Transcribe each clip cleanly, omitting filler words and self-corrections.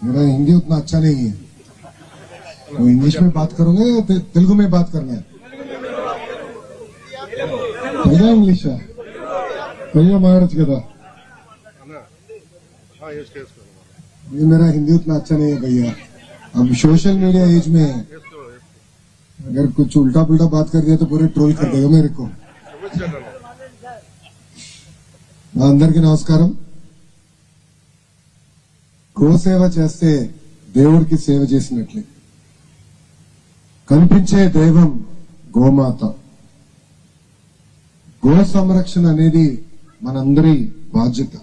मेरा हिंदी उतना अच्छा नहीं है, तो इंग्लिश में बात करोगे या तेलुगु में बात करना है? पहला इंग्लिश है, पहला मारच कदा। ये मेरा हिंदी उतना अच्छा नहीं है भैया, अब सोशल मीडिया एज में है, अगर कुछ उल्टा पुल्टा बात कर दिया तो पूरे ट्रोल कर देगा मेरे को। అందరికీ నమస్కారం। గోసేవ చేస్తే దేవుడికి సేవ చేసినట్లే, కనిపించే దైవం గోమాత। గో సంరక్షణ అనేది మనందరి బాధ్యత।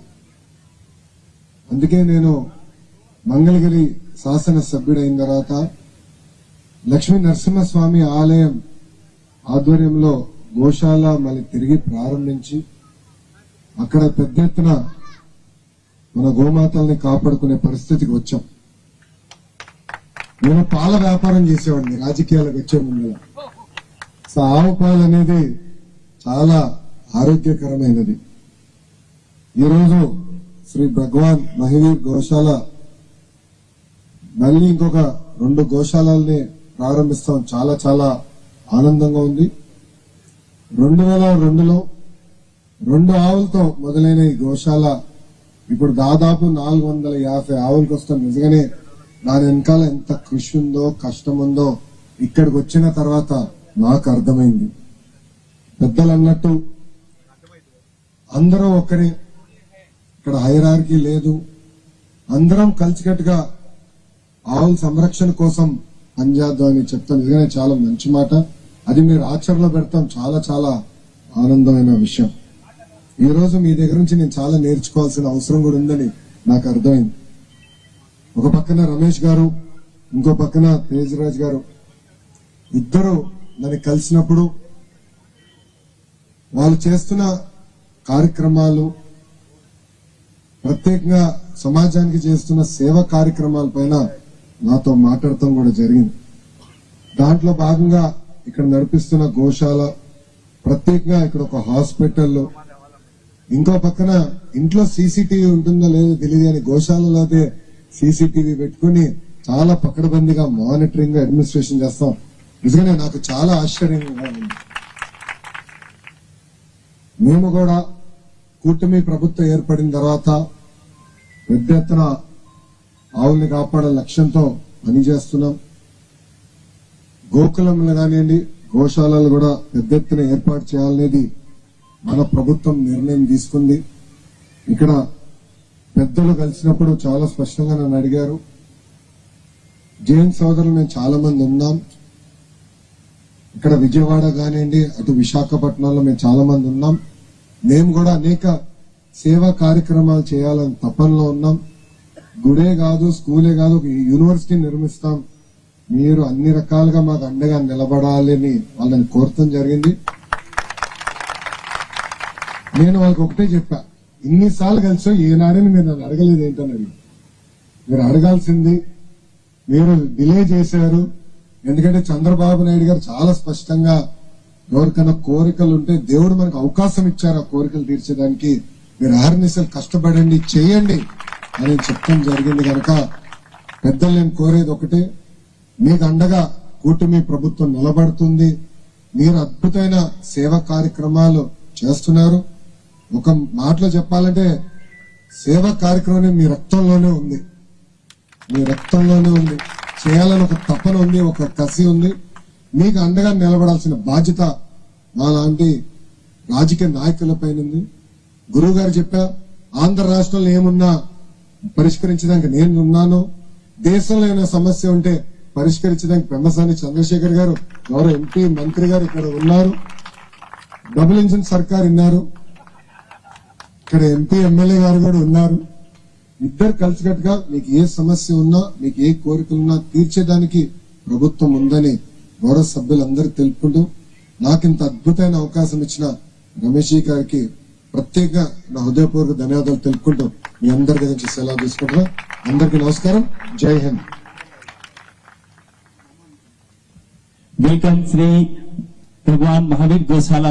అందుకే నేను మంగళగిరి శాసన సభ్యుడైన తర్వాత లక్ష్మీ నరసింహస్వామి ఆలయం ఆధ్వర్యంలో గోశాల మళ్ళీ తిరిగి ప్రారంభించి అక్కడ పెద్ద ఎత్తున మన గోమాతల్ని కాపాడుకునే పరిస్థితికి వచ్చాం। నేను పాల వ్యాపారం చేసేవాడిని రాజకీయాలకు వచ్చే ముందు। ఆవు పాలు అనేది చాలా ఆరోగ్యకరమైనది। ఈరోజు శ్రీ భగవాన్ మహివీర్ గోశాల మళ్ళీ ఇంకొక 2 గోశాలని ప్రారంభిస్తాం, చాలా చాలా ఆనందంగా ఉంది। 2002లో 2 ఆవులతో మొదలైన ఈ గోశాల ఇప్పుడు దాదాపు 450 ఆవులకు వస్తాం। నిజంగానే దాని వెనకాల ఎంత కృషి ఉందో కష్టం ఉందో ఇక్కడికి వచ్చిన తర్వాత నాకు అర్థమైంది। పెద్దలు అన్నట్టు అందరూ ఒకరే, ఇక్కడ హైరార్కీ లేదు, అందరం కలిసికట్టుగా ఆవుల సంరక్షణ కోసం పనిచేద్దాం అని చెప్తాం। నిజంగానే చాలా మంచి మాట, అది మీరు ఆచరణలో పెడతాం, చాలా చాలా ఆనందమైన విషయం। ఈ రోజు మీ దగ్గర నుంచి నేను చాలా నేర్చుకోవాల్సిన అవసరం కూడా ఉందని నాకు అర్థమైంది। ఒక పక్కన రమేష్ గారు, ఇంకో పక్కన తేజరాజ్ గారు, ఇద్దరు నన్ను కలిసినప్పుడు వాళ్ళు చేస్తున్న కార్యక్రమాలు, ప్రత్యేకంగా సమాజానికి చేస్తున్న సేవా కార్యక్రమాల పైన నాతో మాట్లాడటం కూడా జరిగింది। దాంట్లో భాగంగా ఇక్కడ నడిపిస్తున్న గోశాల, ప్రత్యేకంగా ఇక్కడ ఒక హాస్పిటల్, ఇంకో పక్కన ఇంట్లో సీసీటీవీ ఉంటుందో లేదో తెలియదు కానీ గోశాలలో అయితే సీసీటీవీ పెట్టుకుని చాలా పకడ్బందీగా మానిటరింగ్ అడ్మినిస్ట్రేషన్ చేస్తాం। నిజంగానే నాకు చాలా ఆశ్చర్యంగా ఉంది। మేము కూడా కూటమి ప్రభుత్వం ఏర్పడిన తర్వాత పెద్ద ఎత్తున ఆవుల్ని కాపాడే లక్ష్యంతో పనిచేస్తున్నాం। గోకులంలో కానివ్వండి, గోశాలలు కూడా పెద్ద ఎత్తున ఏర్పాటు చేయాలనేది మన ప్రభుత్వం నిర్ణయం తీసుకుంది। ఇక్కడ పెద్దలు కలిసినప్పుడు చాలా స్పష్టంగా నన్ను అడిగారు, జైన్ సోదరులు మేము చాలా మంది ఉన్నాం, ఇక్కడ విజయవాడ కానివ్వండి, అటు విశాఖపట్నంలో మేము చాలా మంది ఉన్నాం, మేము కూడా అనేక సేవా కార్యక్రమాలు చేయాలని తపనలో ఉన్నాం, గుడే కాదు స్కూలే కాదు ఒక యూనివర్సిటీ నిర్మిస్తాం, మీరు అన్ని రకాలుగా మాకు అండగా నిలబడాలని వాళ్ళని కోరటం జరిగింది। నేను వాళ్ళకి ఒకటే చెప్పా, ఇన్నిసార్లు కలిసో ఏనాడని మీరు నన్ను అడగలేదు ఏంటన్నది, మీరు అడగాల్సింది, మీరు డిలే చేశారు। ఎందుకంటే చంద్రబాబు నాయుడు గారు చాలా స్పష్టంగా ఎవరికైనా కోరికలు ఉంటే దేవుడు మనకు అవకాశం ఇచ్చారు, ఆ కోరికలు తీర్చడానికి మీరు అహర్నిశలు కష్టపడండి, చేయండి అని చెప్పడం జరిగింది। కనుక పెద్దలు నేను కోరేది ఒకటే, మీకు అండగా కూటమి ప్రభుత్వం నిలబడుతుంది, మీరు అద్భుతమైన సేవా కార్యక్రమాలు చేస్తున్నారు। ఒక మాటలో చెప్పాలంటే సేవా కార్యక్రమం మీ రక్తంలోనే ఉంది, మీ రక్తంలోనే ఉంది, చేయాలని ఒక తపన ఉంది, ఒక కసి ఉంది, మీకు అండగా నిలబడాల్సిన బాధ్యత మా లాంటి రాజకీయ నాయకులపైన ఉంది। గురువు గారు చెప్పా, ఆంధ్ర రాష్ట్రంలో ఏమున్నా పరిష్కరించడానికి నేను ఉన్నాను, దేశంలో ఏమైనా సమస్య ఉంటే పరిష్కరించడానికి పెమ్మసాని చంద్రశేఖర్ గారు, గౌరవ ఎంపీ మంత్రి గారు ఇక్కడ ఉన్నారు, డబుల్ ఇంజిన్ సర్కార్ ఉన్నారు, ఇక్కడ ఎంపీ ఎమ్మెల్యే గారు కూడా ఉన్నారు, ఇద్దరు కలిసికట్టుగా మీకు ఏ సమస్య ఉన్నా, మీకు ఏ కోరికలున్నా తీర్చేదానికి ప్రభుత్వం ఉందని గౌరవ సభ్యులందరూ తెలుపుకుంటూ, నాకు ఇంత అద్భుతమైన అవకాశం ఇచ్చిన రమేష్ గారికి ప్రత్యేకంగా నా హృదయపూర్వక ధన్యవాదాలు తెలుపుకుంటూ మీ అందరి గురించి సెలవు తీసుకుంటున్నా। అందరికీ నమస్కారం, జై హింద్। వెల్కమ్ శ్రీ భగవాన్ మహావీర్ గోశాల।